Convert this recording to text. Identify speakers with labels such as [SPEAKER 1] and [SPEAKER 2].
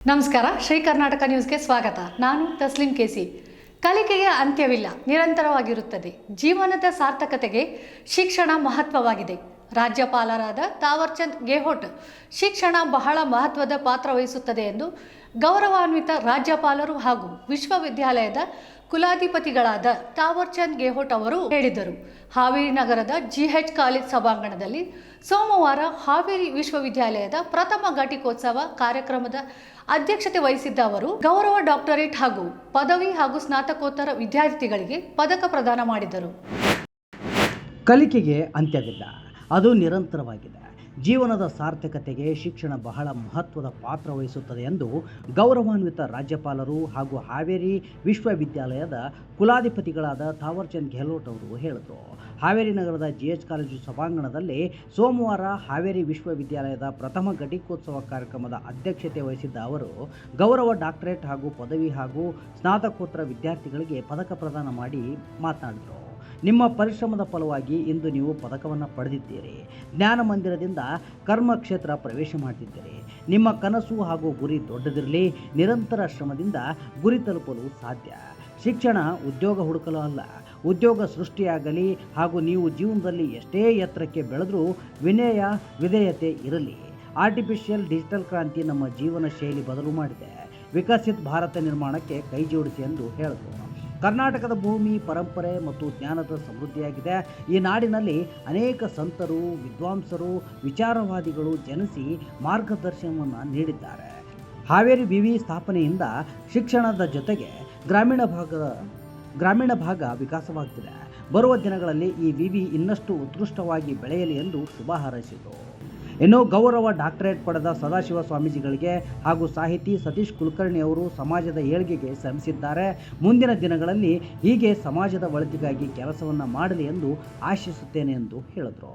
[SPEAKER 1] ನಮಸ್ಕಾರ, ಶ್ರೀ ಕರ್ನಾಟಕ ನ್ಯೂಸ್ಗೆ ಸ್ವಾಗತ. ನಾನು ತಸ್ಲಿಂ ಕೆಸಿ. ಕಲಿಕೆಗೆ ಅಂತ್ಯವಿಲ್ಲ, ನಿರಂತರವಾಗಿರುತ್ತದೆ. ಜೀವನದ ಸಾರ್ಥಕತೆಗೆ ಶಿಕ್ಷಣ ಮಹತ್ವವಾಗಿದೆ. ರಾಜ್ಯಪಾಲರಾದ ತಾವರ್ಚಂದ್ ಗೆಹ್ಲೋಟ್ ಶಿಕ್ಷಣ ಬಹಳ ಮಹತ್ವದ ಪಾತ್ರ ವಹಿಸುತ್ತದೆ ಎಂದು ಗೌರವಾನ್ವಿತ ರಾಜ್ಯಪಾಲರು ಹಾಗೂ ವಿಶ್ವವಿದ್ಯಾಲಯದ ಕುಲಾಧಿಪತಿಗಳಾದ ತಾವರ್ಚಂದ್ ಗೆಹ್ಲೋಟ್ ಅವರು ಹೇಳಿದರು. ಹಾವೇರಿ ನಗರದ ಜಿಎಚ್ ಕಾಲೇಜ್ ಸಭಾಂಗಣದಲ್ಲಿ ಸೋಮವಾರ ಹಾವೇರಿ ವಿಶ್ವವಿದ್ಯಾಲಯದ ಪ್ರಥಮ ಘಟಿಕೋತ್ಸವ ಕಾರ್ಯಕ್ರಮದ ಅಧ್ಯಕ್ಷತೆ ವಹಿಸಿದ್ದ ಅವರು ಗೌರವ ಡಾಕ್ಟರೇಟ್ ಹಾಗೂ ಪದವಿ ಹಾಗೂ ಸ್ನಾತಕೋತ್ತರ ವಿದ್ಯಾರ್ಥಿಗಳಿಗೆ ಪದಕ ಪ್ರದಾನ ಮಾಡಿದರು.
[SPEAKER 2] ಕಲಿಕೆಗೆ ಅಂತ್ಯವಿಲ್ಲ, ಅದು ನಿರಂತರವಾಗಿದೆ. ಜೀವನದ ಸಾರ್ಥಕತೆಗೆ ಶಿಕ್ಷಣ ಬಹಳ ಮಹತ್ವದ ಪಾತ್ರ ವಹಿಸುತ್ತದೆ ಎಂದು ಗೌರವಾನ್ವಿತ ರಾಜ್ಯಪಾಲರು ಹಾಗೂ ಹಾವೇರಿ ವಿಶ್ವವಿದ್ಯಾಲಯದ ಕುಲಾಧಿಪತಿಗಳಾದ ತಾವರ್ಚಂದ್ ಗೆಹ್ಲೋಟ್ ಅವರು ಹೇಳಿದರು. ಹಾವೇರಿ ನಗರದ ಜಿಎಚ್ ಕಾಲೇಜು ಸಭಾಂಗಣದಲ್ಲಿ ಸೋಮವಾರ ಹಾವೇರಿ ವಿಶ್ವವಿದ್ಯಾಲಯದ ಪ್ರಥಮ ಘಟಿಕೋತ್ಸವ ಕಾರ್ಯಕ್ರಮದ ಅಧ್ಯಕ್ಷತೆ ವಹಿಸಿದ್ದ ಅವರು ಗೌರವ ಡಾಕ್ಟರೇಟ್ ಹಾಗೂ ಪದವಿ ಹಾಗೂ ಸ್ನಾತಕೋತ್ತರ ವಿದ್ಯಾರ್ಥಿಗಳಿಗೆ ಪದಕ ಪ್ರದಾನ ಮಾಡಿ ಮಾತನಾಡಿದರು. ನಿಮ್ಮ ಪರಿಶ್ರಮದ ಫಲವಾಗಿ ಇಂದು ನೀವು ಪದಕವನ್ನು ಪಡೆದಿದ್ದೀರಿ. ಜ್ಞಾನ ಮಂದಿರದಿಂದ ಕರ್ಮ ಕ್ಷೇತ್ರ ಪ್ರವೇಶ ಮಾಡ್ತಿದ್ದೀರಿ. ನಿಮ್ಮ ಕನಸು ಹಾಗೂ ಗುರಿ ದೊಡ್ಡದಿರಲಿ. ನಿರಂತರ ಶ್ರಮದಿಂದ ಗುರಿ ತಲುಪಲು ಸಾಧ್ಯ. ಶಿಕ್ಷಣ ಉದ್ಯೋಗ ಹುಡುಕಲು ಅಲ್ಲ, ಉದ್ಯೋಗ ಸೃಷ್ಟಿಯಾಗಲಿ ಹಾಗೂ ನೀವು ಜೀವನದಲ್ಲಿ ಎಷ್ಟೇ ಎತ್ತರಕ್ಕೆ ಬೆಳೆದರೂ ವಿನಯ ವಿಧೇಯತೆ ಇರಲಿ. ಆರ್ಟಿಫಿಷಿಯಲ್ ಡಿಜಿಟಲ್ ಕ್ರಾಂತಿ ನಮ್ಮ ಜೀವನ ಶೈಲಿ ಬದಲು ಮಾಡಿದೆ. ವಿಕಸಿತ ಭಾರತ ನಿರ್ಮಾಣಕ್ಕೆ ಕೈ ಜೋಡಿಸಿ ಎಂದು ಹೇಳಿದರು. ಕರ್ನಾಟಕದ ಭೂಮಿ ಪರಂಪರೆ ಮತ್ತು ಜ್ಞಾನದ ಸಮೃದ್ಧಿಯಾಗಿದೆ. ಈ ನಾಡಿನಲ್ಲಿ ಅನೇಕ ಸಂತರು, ವಿದ್ವಾಂಸರು, ವಿಚಾರವಾದಿಗಳು ಜನಿಸಿ ಮಾರ್ಗದರ್ಶನವನ್ನು ನೀಡಿದ್ದಾರೆ. ಹಾವೇರಿ ವಿವಿ ಸ್ಥಾಪನೆಯಿಂದ ಶಿಕ್ಷಣದ ಜೊತೆಗೆ ಗ್ರಾಮೀಣ ಭಾಗ ವಿಕಾಸವಾಗುತ್ತಿದೆ. ಬರುವ ದಿನಗಳಲ್ಲಿ ಈ ವಿವಿ ಇನ್ನಷ್ಟು ಉತ್ಕೃಷ್ಟವಾಗಿ ಬೆಳೆಯಲಿ ಎಂದು ಶುಭ ಹಾರೈಸಿದರು. ಇನ್ನು ಗೌರವ ಡಾಕ್ಟರೇಟ್ ಪಡೆದ ಸದಾಶಿವ ಸ್ವಾಮೀಜಿಗಳಿಗೆ ಹಾಗೂ ಸಾಹಿತಿ ಸತೀಶ್ ಕುಲಕರ್ಣಿ ಅವರು ಸಮಾಜದ ಏಳ್ಗೆಗೆ ಶ್ರಮಿಸಿದ್ದಾರೆ. ಮುಂದಿನ ದಿನಗಳಲ್ಲಿ ಹೀಗೆ ಸಮಾಜದ ಒಳಿತಿಗಾಗಿ ಕೆಲಸವನ್ನು ಮಾಡಲಿ ಎಂದು ಆಶಿಸುತ್ತೇನೆ ಎಂದು ಹೇಳಿದರು.